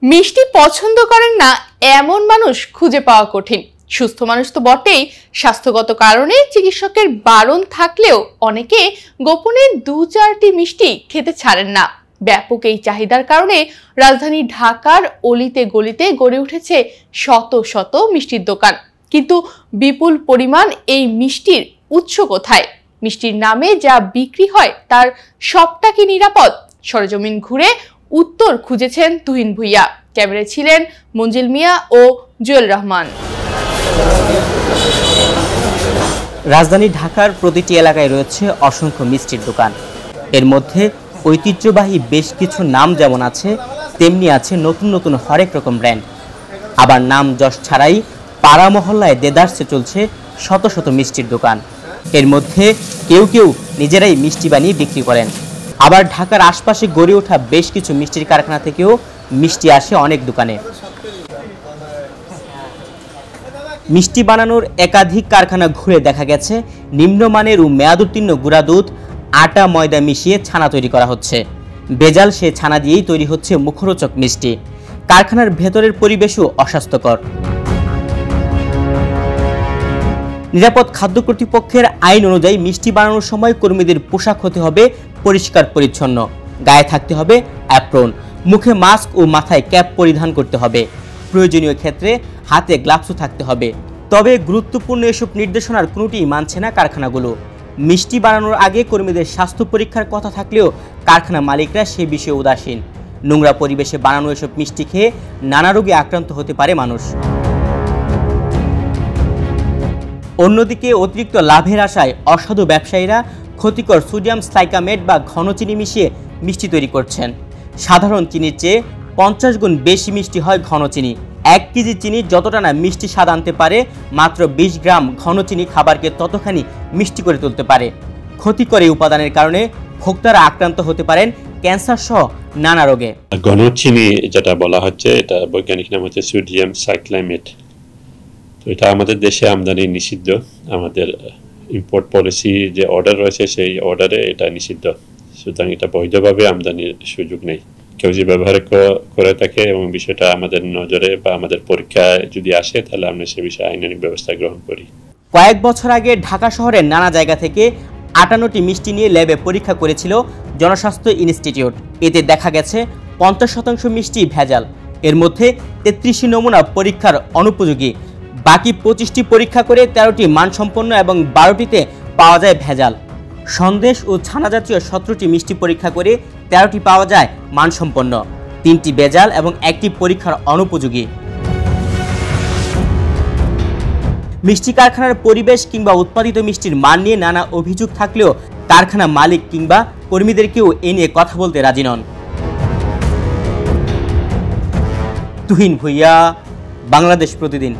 মিষ্টি পছন্দ করেন না এমন মানুষ খুঁজে পাওয়া কঠিন। সুস্থ মানুষ তো বটেই, স্বাস্থ্যগত কারণে চিকিৎসকের বারণ থাকলেও অনেকে গোপনে 2-4টি মিষ্টি খেতে ছাড়েন না। ব্যাপক এই চাহিদার কারণে রাজধানী ঢাকার অলিতে গলিতে গড়ে উঠেছে শত শত মিষ্টির দোকান। কিন্তু বিপুল পরিমাণ এই মিষ্টির উৎস কোথায়? মিষ্টির নামে যা বিক্রি হয় তার সবটা কি নিরাপদ? সরেজমিন ঘুরে উত্তর খুঁজেছেন তুহিন ভুইয়া। ক্যামেরায় ছিলেন মঞ্জিল মিয়া ও জুয়েল রহমান। রাজধানী ঢাকার প্রতিটি এলাকায় রয়েছে অসংখ্য মিষ্টির দোকান। এর মধ্যে ঐতিহ্যবাহী বেশ কিছু নাম যেমন আছে, তেমনি আছে নতুন নতুন হরেক রকম ব্র্যান্ড। আবার নাম যশ ছাড়াই পাড়া মহল্লায় দেদারসে চলছে শত শত মিষ্টির দোকান। এর মধ্যে কেউ কেউ নিজেরাই মিষ্টি বানিয়ে বিক্রি করেন। আবার ঢাকার আশপাশে গড়ে ওঠা বেশ কিছু মিষ্টির কারখানা থেকেও মিষ্টি আসে অনেক দোকানে। মিষ্টি বানানোর একাধিক কারখানা ঘুরে দেখা গেছে নিম্নমানের ও মেয়াদোত্তীর্ণ গুঁড়া দুধ, আটা, ময়দা মিশিয়ে ছানা তৈরি করা হচ্ছে। ভেজাল সে ছানা দিয়েই তৈরি হচ্ছে মুখরোচক মিষ্টি। কারখানার ভেতরের পরিবেশও অস্বাস্থ্যকর। নিরাপদ খাদ্য কর্তৃপক্ষের আইন অনুযায়ী মিষ্টি বানানোর সময় কর্মীদের পোশাক হতে হবে পরিষ্কার পরিচ্ছন্ন, গায়ে থাকতে হবে অ্যাপ্রন, মুখে মাস্ক ও মাথায় ক্যাপ পরিধান করতে হবে। প্রয়োজনীয় ক্ষেত্রে হাতে গ্লাভসও থাকতে হবে। তবে গুরুত্বপূর্ণ এসব নির্দেশনার কোনোটিই মানছে না কারখানাগুলো। মিষ্টি বানানোর আগে কর্মীদের স্বাস্থ্য পরীক্ষার কথা থাকলেও কারখানা মালিকরা সে বিষয়ে উদাসীন। নোংরা পরিবেশে বানানো এসব মিষ্টি খেয়ে নানা রোগে আক্রান্ত হতে পারে মানুষ। অন্যদিকে অতিরিক্ত লাভের আশায় অসাধু ব্যবসায়ীরা ক্ষতিকর সোডিয়াম সাইকামেট বা ঘন চিনি মিশিয়ে মিষ্টি তৈরি করছেন। সাধারণ চিনির চেয়ে 50 গুণ বেশি মিষ্টি হয় ঘন চিনি। 1 কেজি চিনি যতটা না মিষ্টি স্বাদ আনতে পারে, মাত্র 20 গ্রাম ঘন চিনি খাবারকে ততখানি মিষ্টি করে তুলতে পারে। ক্ষতিকর এই উপাদানের কারণে ভোক্তারা আক্রান্ত হতে পারেন ক্যান্সার সহ নানা রোগে। ঘন চিনি যেটা বলা হচ্ছে, এটা বৈজ্ঞানিক নাম হচ্ছে সোডিয়াম সাইক্লামেট। তো এটা আমাদের দেশে আমদানি নিষিদ্ধ। আমাদের ইম্পোর্ট পলিসি যে অর্ডার রয়েছে সেই অর্ডারে এটা নিষিদ্ধ। সুতরাং এটা বৈধভাবে আমদানির সুযোগ নেই। কেউ যে ব্যবহার করে থাকে এবং বিষয়টা আমাদের নজরে বা আমাদের পরীক্ষায় যদি আসে, তাহলে আমরা সে বিষয়ে আইনানুগ ব্যবস্থা গ্রহণ করি। কয়েক বছর আগে ঢাকা শহরের নানা জায়গা থেকে 58টি মিষ্টি নিয়ে ল্যাবে পরীক্ষা করেছিল জনস্বাস্থ্য ইনস্টিটিউট। এতে দেখা গেছে 50% মিষ্টি ভেজাল। এর মধ্যে 33টি নমুনা পরীক্ষার অনুপযোগী। বাকি 25টি পরীক্ষা করে 13টি মানসম্পন্ন এবং 12টিতে পাওয়া যায় ভেজাল। সন্দেশ ও ছানা জাতীয় 17টি মিষ্টি পরীক্ষা করে 13টি পাওয়া যায় মানসম্পন্ন, 3টি ভেজাল এবং 1টি পরীক্ষার অনুপযোগী। মিষ্টি কারখানার পরিবেশ কিংবা উৎপাদিত মিষ্টির মান নিয়ে নানা অভিযোগ থাকলেও কারখানা মালিক কিংবা কর্মীদেরকেও এ নিয়ে কথা বলতে রাজি নন। তুহিন ভুইয়া, বাংলাদেশ প্রতিদিন।